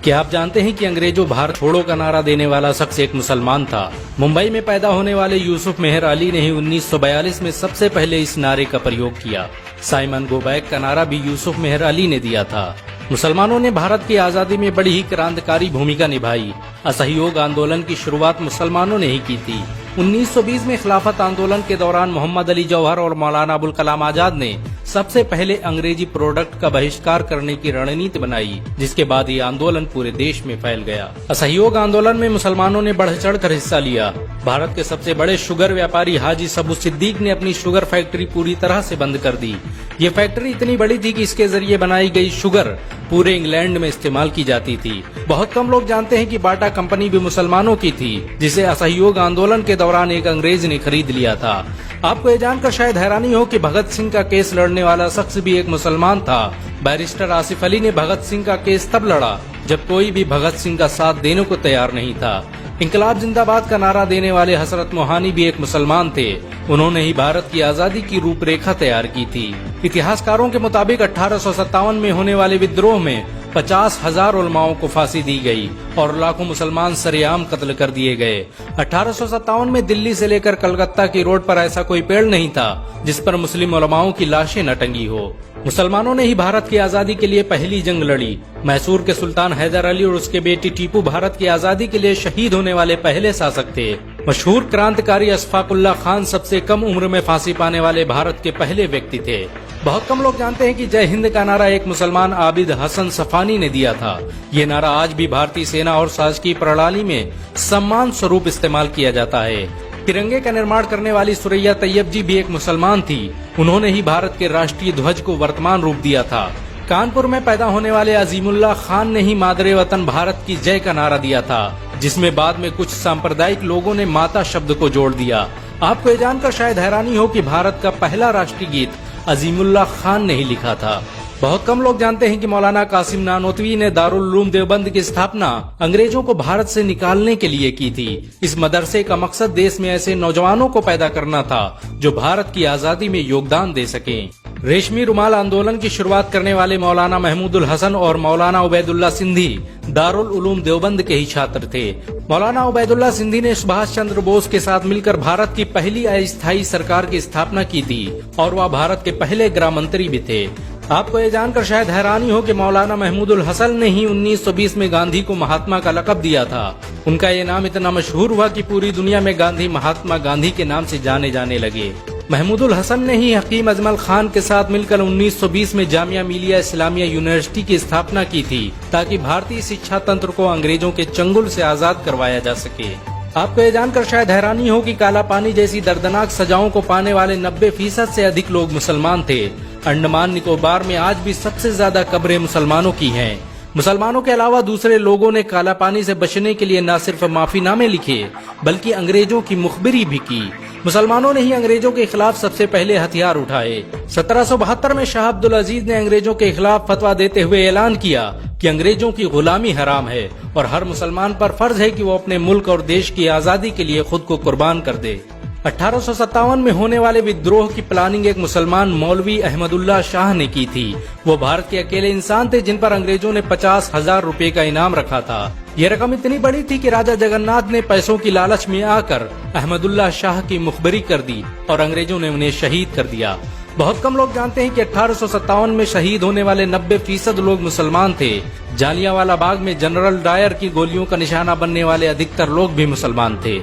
क्या आप जानते हैं कि अंग्रेजों भारत छोड़ो का नारा देने वाला शख्स एक मुसलमान था। मुंबई में पैदा होने वाले यूसुफ मेहर अली ने ही 1942 में सबसे पहले इस नारे का प्रयोग किया। साइमन गो बैक का नारा भी यूसुफ मेहर अली ने दिया था। मुसलमानों ने भारत की आजादी में बड़ी ही क्रांतिकारी भूमिका निभाई। असहयोग आंदोलन की शुरुआत मुसलमानों ने ही की थी। 1920 में खिलाफत आंदोलन के दौरान मोहम्मद अली जौहर और मौलाना अबुल कलाम आजाद ने सबसे पहले अंग्रेजी प्रोडक्ट का बहिष्कार करने की रणनीति बनाई, जिसके बाद ये आंदोलन पूरे देश में फैल गया। असहयोग आंदोलन में मुसलमानों ने बढ़ चढ़ कर हिस्सा लिया। भारत के सबसे बड़े शुगर व्यापारी हाजी सबू सिद्दीक ने अपनी शुगर फैक्ट्री पूरी तरह से बंद कर दी। ये फैक्ट्री इतनी बड़ी थी कि इसके जरिए बनाई गई शुगर पूरे इंग्लैंड में इस्तेमाल की जाती थी। बहुत कम लोग जानते हैं कि बाटा कंपनी भी मुसलमानों की थी, जिसे असहयोग आंदोलन के दौरान एक अंग्रेज ने खरीद लिया था। आपको ये जानकर शायद हैरानी हो कि भगत सिंह का केस लड़ने वाला शख्स भी एक मुसलमान था। बैरिस्टर आसिफ अली ने भगत सिंह का केस तब लड़ा जब कोई भी भगत सिंह का साथ देने को तैयार नहीं था। इंकलाब जिंदाबाद का नारा देने वाले हजरत मोहानी भी एक मुसलमान थे। उन्होंने ही भारत की आजादी की रूपरेखा तैयार की थी। इतिहासकारों के मुताबिक 1857 में होने वाले विद्रोह में 50,000 उलमाओं को फांसी दी गई और लाखों मुसलमान सरेआम कत्ल कर दिए गए। 1857 में दिल्ली से लेकर कलकत्ता की रोड पर ऐसा कोई पेड़ नहीं था जिस पर मुस्लिम उलमाओं की लाशें न टंगी हो। मुसलमानों ने ही भारत की आजादी के लिए पहली जंग लड़ी। मैसूर के सुल्तान हैदर अली और उसके बेटी टीपू भारत की आजादी के लिए शहीद होने वाले पहले शासक थे। मशहूर क्रांतिकारी अशफाकुल्लाह खान सबसे कम उम्र में फांसी पाने वाले भारत के पहले व्यक्ति थे। बहुत कम लोग जानते हैं कि जय हिंद का नारा एक मुसलमान आबिद हसन सफानी ने दिया था। ये नारा आज भी भारतीय सेना और शासकीय प्रणाली में सम्मान स्वरूप इस्तेमाल किया जाता है। तिरंगे का निर्माण करने वाली सुरैया तैयब जी भी एक मुसलमान थी। उन्होंने ही भारत के राष्ट्रीय ध्वज को वर्तमान रूप दिया था। कानपुर में पैदा होने वाले अजीमुल्लाह खान ने ही मादरे वतन भारत की जय का नारा दिया था, जिसमें बाद में कुछ सांप्रदायिक लोगों ने माता शब्द को जोड़ दिया। आपको ये जानकर शायद हैरानी हो कि भारत का पहला राष्ट्रीय गीत अजीमुल्लाह खान ने ही लिखा था। बहुत कम लोग जानते हैं कि मौलाना कासिम नानोतवी ने दारुल उलूम देवबंद की स्थापना अंग्रेजों को भारत से निकालने के लिए की थी। इस मदरसे का मकसद देश में ऐसे नौजवानों को पैदा करना था जो भारत की आजादी में योगदान दे सकें। रेशमी रुमाल आंदोलन की शुरुआत करने वाले मौलाना महमूदुल हसन और मौलाना उबैदुल्ला सिंधी दारुल उलूम देवबंद के ही छात्र थे। मौलाना उबैदुल्ला सिंधी ने सुभाष चंद्र बोस के साथ मिलकर भारत की पहली अस्थायी सरकार की स्थापना की थी और वह भारत के पहले गृह मंत्री भी थे। आपको ये जानकर शायद हैरानी हो कि मौलाना महमूदुल हसन ने ही 1920 में गांधी को महात्मा का लक़ब दिया था। उनका ये नाम इतना मशहूर हुआ कि पूरी दुनिया में गांधी महात्मा गांधी के नाम से जाने जाने लगे। महमूदुल हसन ने ही हकीम अजमल खान के साथ मिलकर 1920 में जामिया मिलिया इस्लामिया यूनिवर्सिटी की स्थापना की थी, ताकि भारतीय शिक्षा तंत्र को अंग्रेजों के चंगुल से आजाद करवाया जा सके। आपको ये जानकर शायद हैरानी हो कि काला पानी जैसी दर्दनाक सजाओं को पाने वाले 90% से अधिक लोग मुसलमान थे। अंडमान निकोबार में आज भी सबसे ज्यादा कब्रें मुसलमानों की हैं। मुसलमानों के अलावा दूसरे लोगों ने काला पानी से बचने के लिए न सिर्फ माफीनामे लिखे बल्कि अंग्रेजों की मुखबिरी भी की। मुसलमानों ने ही अंग्रेजों के खिलाफ सबसे पहले हथियार उठाए। 1772 में शाह अब्दुल अजीज ने अंग्रेजों के खिलाफ फतवा देते हुए ऐलान किया कि अंग्रेजों की गुलामी हराम है और हर मुसलमान पर फर्ज है कि वो अपने मुल्क और देश की आजादी के लिए खुद को कुर्बान कर दे। 1857 में होने वाले विद्रोह की प्लानिंग एक मुसलमान मौलवी अहमदुल्ला शाह ने की थी। वो भारत के अकेले इंसान थे जिन पर अंग्रेजों ने 50,000 रुपए का इनाम रखा था। ये रकम इतनी बड़ी थी कि राजा जगन्नाथ ने पैसों की लालच में आकर अहमदुल्ला शाह की मुखबरी कर दी और अंग्रेजों ने उन्हें शहीद कर दिया। बहुत कम लोग जानते हैं कि 1857 में शहीद होने वाले 90% लोग मुसलमान थे। जालियांवाला बाग में जनरल डायर की गोलियों का निशाना बनने वाले अधिकतर लोग भी मुसलमान थे।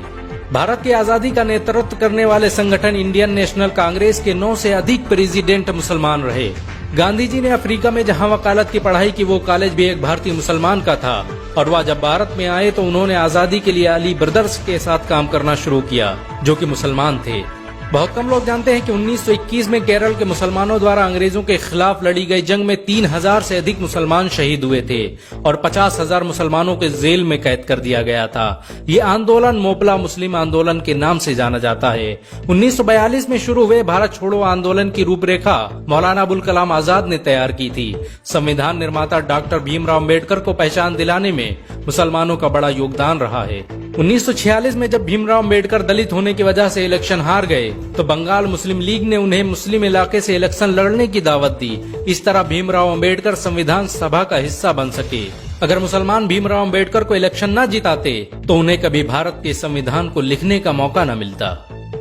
भारत की आजादी का नेतृत्व करने वाले संगठन इंडियन नेशनल कांग्रेस के 9 से अधिक प्रेसिडेंट मुसलमान रहे। गांधी जी ने अफ्रीका में जहां वकालत की पढ़ाई की, वो कॉलेज भी एक भारतीय मुसलमान का था और वह जब भारत में आए तो उन्होंने आजादी के लिए अली ब्रदर्स के साथ काम करना शुरू किया, जो कि मुसलमान थे। बहुत कम लोग जानते हैं कि 1921 में केरल के मुसलमानों द्वारा अंग्रेजों के खिलाफ लड़ी गई जंग में 3000 से अधिक मुसलमान शहीद हुए थे और 50,000 मुसलमानों के जेल में कैद कर दिया गया था। ये आंदोलन मोपला मुस्लिम आंदोलन के नाम से जाना जाता है। 1942 में शुरू हुए भारत छोड़ो आंदोलन की रूपरेखा मौलाना अबुल कलाम आजाद ने तैयार की थी। संविधान निर्माता डॉक्टर भीमराव अम्बेडकर को पहचान दिलाने में मुसलमानों का बड़ा योगदान रहा है। 1946 में जब भीमराव अम्बेडकर दलित होने की वजह से इलेक्शन हार गए तो बंगाल मुस्लिम लीग ने उन्हें मुस्लिम इलाके से इलेक्शन लड़ने की दावत दी। इस तरह भीमराव अम्बेडकर संविधान सभा का हिस्सा बन सके। अगर मुसलमान भीमराव अंबेडकर को इलेक्शन न जिताते तो उन्हें कभी भारत के संविधान को लिखने का मौका न मिलता।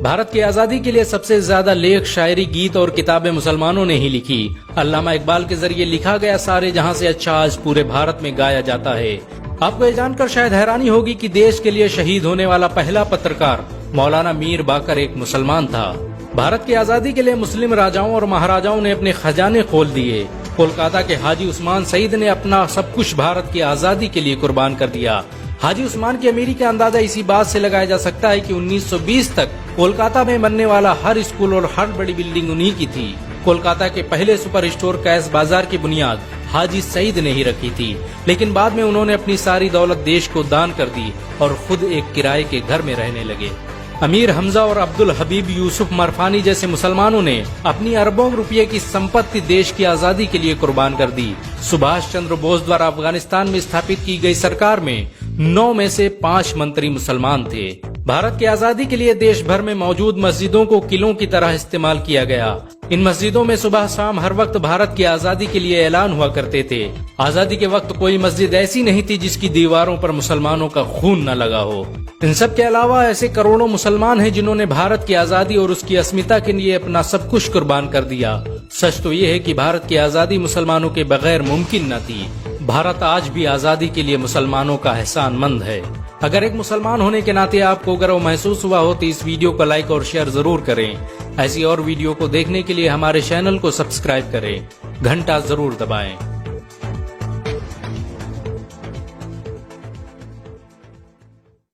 भारत की आजादी के लिए सबसे ज्यादा लेख, शायरी, गीत और किताबें मुसलमानों ने ही लिखी। अल्लामा इकबाल के जरिए लिखा गया सारे जहां से अच्छा आज पूरे भारत में गाया जाता है। आपको ये जानकर शायद हैरानी होगी कि देश के लिए शहीद होने वाला पहला पत्रकार मौलाना मीर बाकर एक मुसलमान था। भारत की आजादी के लिए मुस्लिम राजाओं और महाराजाओं ने अपने खजाने खोल दिए। कोलकाता के हाजी उस्मान सईद ने अपना सब कुछ भारत की आजादी के लिए कुर्बान कर दिया। हाजी उस्मान की अमीरी का अंदाजा इसी बात से लगाया जा सकता है कि 1920 तक कोलकाता में बनने वाला हर स्कूल और हर बड़ी बिल्डिंग उन्हीं की थी। कोलकाता के पहले सुपर स्टोर कैश बाजार की बुनियाद हाजी सईद ने ही रखी थी, लेकिन बाद में उन्होंने अपनी सारी दौलत देश को दान कर दी और खुद एक किराए के घर में रहने लगे। अमीर हमजा और अब्दुल हबीब यूसुफ मरफानी जैसे मुसलमानों ने अपनी अरबों रुपये की संपत्ति देश की आजादी के लिए कुर्बान कर दी। सुभाष चंद्र बोस द्वारा अफगानिस्तान में स्थापित की गई सरकार में 9 में से 5 मंत्री मुसलमान थे। भारत की आजादी के लिए देश भर में मौजूद मस्जिदों को किलों की तरह इस्तेमाल किया गया। इन मस्जिदों में सुबह शाम हर वक्त भारत की आजादी के लिए ऐलान हुआ करते थे। आजादी के वक्त कोई मस्जिद ऐसी नहीं थी जिसकी दीवारों पर मुसलमानों का खून न लगा हो। इन सब के अलावा ऐसे करोड़ों मुसलमान हैं जिन्होंने भारत की आजादी और उसकी अस्मिता के लिए अपना सब कुछ कुर्बान कर दिया। सच तो ये है कि भारत की आजादी मुसलमानों के बगैर मुमकिन न थी। भारत आज भी आजादी के लिए मुसलमानों का एहसानमंद है। अगर एक मुसलमान होने के नाते आपको गर्व महसूस हुआ हो तो इस वीडियो को लाइक और शेयर जरूर करें। ऐसी और वीडियो को देखने के लिए हमारे चैनल को सब्सक्राइब करें, घंटा जरूर दबाएं।